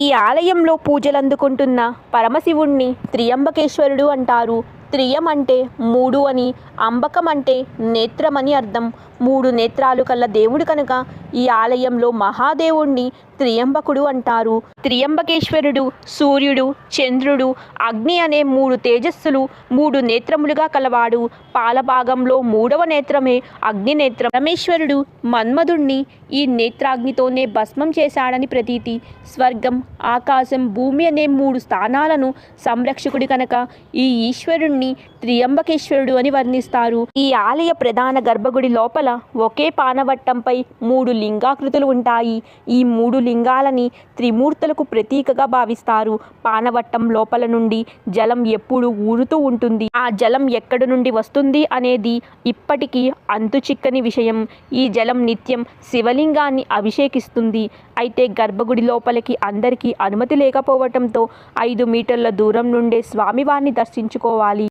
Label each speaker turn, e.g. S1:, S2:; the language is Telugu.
S1: ఈ ఆలయంలో పూజలందుకుంటున్న పరమశివుణ్ణి త్రియంబకేశ్వరుడు అంటారు. త్రియం అంటే 3 అని, అంబకం అంటే నేత్రమని అర్థం. 3 నేత్రాలు కల్ల దేవుడు కనుక ఈ ఆలయంలో మహాదేవుణ్ణి త్రియంబకుడు అంటారు. త్రియంబకేశ్వరుడు సూర్యుడు, చంద్రుడు, అగ్ని అనే 3 తేజస్సులు 3 నేత్రములుగా కలవాడు. పాలభాగంలో 3వ నేత్రమే అగ్నినేత్రం. పరమేశ్వరుడు మన్మధుణ్ణి ఈ నేత్రాగ్నితోనే భస్మం చేశాడని ప్రతీతి. స్వర్గం, ఆకాశం, భూమి అనే 3 స్థానాలను సంరక్షకుడి కనుక ఈ ఈశ్వరుణ్ణి త్రియంబకేశ్వరుడు అని వర్ణిస్తారు. ఈ ఆలయ ప్రధాన గర్భగుడి లోపల ఒకే పానవట్టంపై 3 లింగాకృతులు ఉంటాయి. ఈ 3 లింగాలని త్రిమూర్తులకు ప్రతీకగా భావిస్తారు. పానవట్టం లోపల నుండి జలం ఎప్పుడూ ఊరుతూ ఉంటుంది. ఆ జలం ఎక్కడి నుండి వస్తుంది అనేది ఇప్పటికీ అంతుచిక్కని విషయం. ఈ జలం నిత్యం శివలింగాన్ని అభిషేకిస్తుంది. అయితే గర్భగుడి లోపలికి అందరికీ అనుమతి లేకపోవటంతో 5 మీటర్ల దూరం నుండే స్వామివారిని దర్శించుకోవాలి.